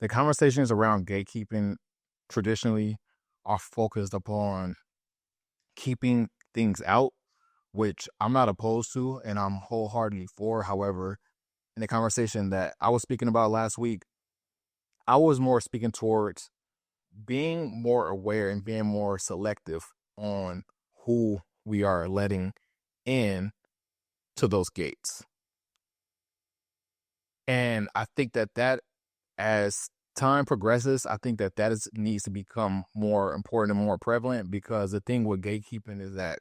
The conversations around gatekeeping traditionally are focused upon keeping things out, which I'm not opposed to and I'm wholeheartedly for. However, in the conversation that I was speaking about last week, I was more speaking towards being more aware and being more selective on who we are letting in to those gates. And I think that as time progresses, I think that needs to become more important and more prevalent, because the thing with gatekeeping is that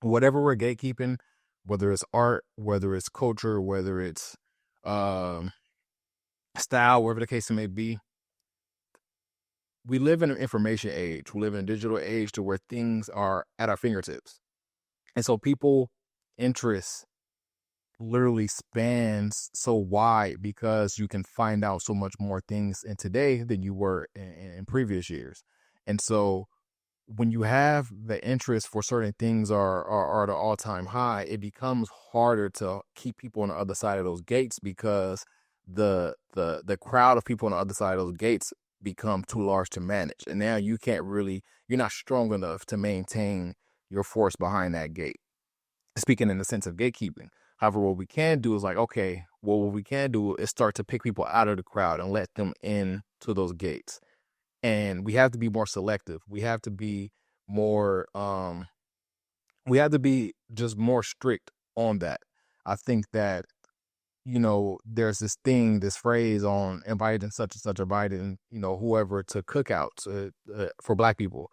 whatever we're gatekeeping, whether it's art, whether it's culture, whether it's um, style, whatever the case may be, we live in an information age. We live in a digital age to where things are at our fingertips. And so people interest literally spans so wide because you can find out so much more things in today than you were in previous years. And so when you have the interest for certain things are at an all-time high, it becomes harder to keep people on the other side of those gates, because the crowd of people on the other side of those gates become too large to manage. And now you're not strong enough to maintain your force behind that gate, speaking in the sense of gatekeeping. However, what we can do is like, okay, well, what we can do is start to pick people out of the crowd and let them in to those gates. And we have to be more selective. We have to be more, we have to be just more strict on that. I think that, there's this phrase on inviting such and such, inviting, whoever to cookouts for Black people.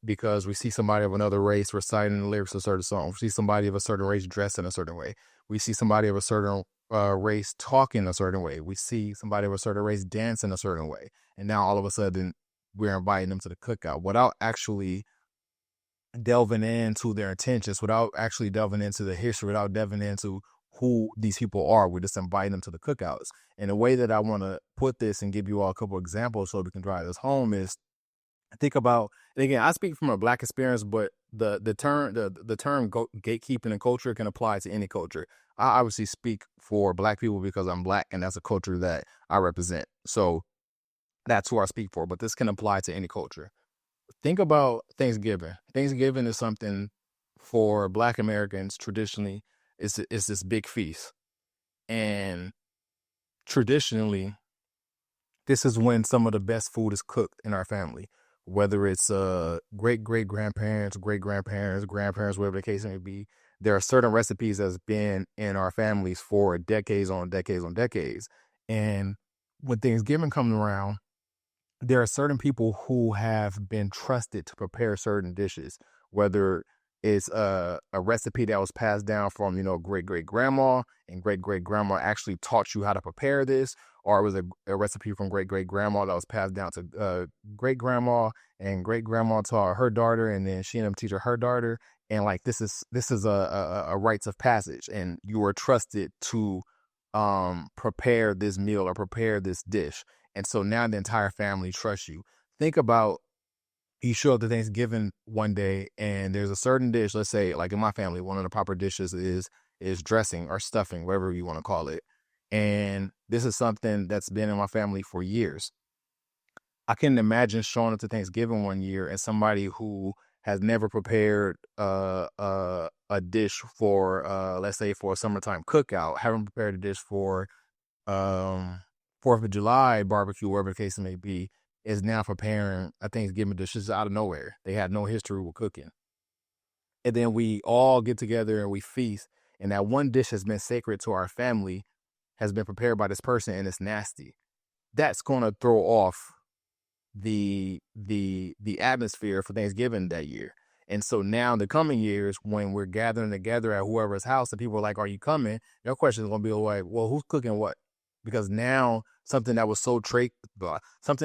Because we see somebody of another race reciting the lyrics of a certain song. We see somebody of a certain race dressed in a certain way. We see somebody of a certain race talking a certain way. We see somebody of a certain race dancing a certain way. And now all of a sudden we're inviting them to the cookout without actually delving into their intentions, without actually delving into the history, without delving into who these people are. We're just inviting them to the cookouts. And the way that I want to put this and give you all a couple examples so we can drive this home is, think about, and again, I speak from a Black experience, but the term gatekeeping and culture can apply to any culture. I obviously speak for Black people because I'm Black and that's a culture that I represent. So that's who I speak for, but this can apply to any culture. Think about Thanksgiving. Thanksgiving is something for Black Americans traditionally. It's this big feast. And traditionally, this is when some of the best food is cooked in our family, whether it's great grandparents, great grandparents, grandparents, whatever the case may be. There are certain recipes that's been in our families for decades on decades on decades. And when Thanksgiving comes around, there are certain people who have been trusted to prepare certain dishes, whether it's a recipe that was passed down from, great great grandma, and great great grandma actually taught you how to prepare this, or it was a recipe from great great grandma that was passed down to great grandma, and great grandma taught her daughter, and then she ended up teaching her daughter. And like this is a rites of passage, and you were trusted to prepare this meal or prepare this dish. And so now the entire family trusts you. Think about, you show up to Thanksgiving one day and there's a certain dish. Let's say, like in my family, one of the proper dishes is dressing or stuffing, whatever you want to call it. And this is something that's been in my family for years. I can imagine showing up to Thanksgiving one year and somebody who has never prepared a dish for let's say for a summertime cookout, haven't prepared a dish for um, 4th of July barbecue, wherever the case may be, is now preparing a Thanksgiving dish just out of nowhere. They had no history with cooking. And then we all get together and we feast. And that one dish has been sacred to our family, has been prepared by this person, and it's nasty. That's going to throw off the atmosphere for Thanksgiving that year. And so now in the coming years, when we're gathering together at whoever's house and people are like, "Are you coming?" Your question is gonna be like, "Well, who's cooking what?" Because now something that was something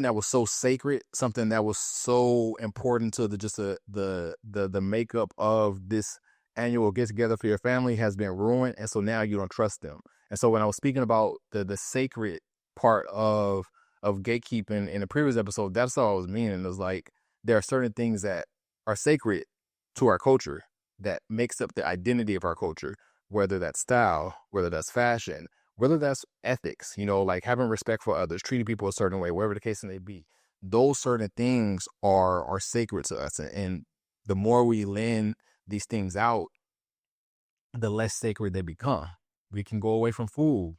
that was so sacred, something that was so important to the makeup of this annual get together for your family has been ruined, and so now you don't trust them. And so when I was speaking about the sacred part of gatekeeping in the previous episode, that's all I was meaning. It was like, there are certain things that are sacred to our culture that makes up the identity of our culture, whether that's style, whether that's fashion, whether that's ethics, like having respect for others, treating people a certain way, whatever the case may be. Those certain things are sacred to us. And the more we lend these things out, the less sacred they become. We can go away from food.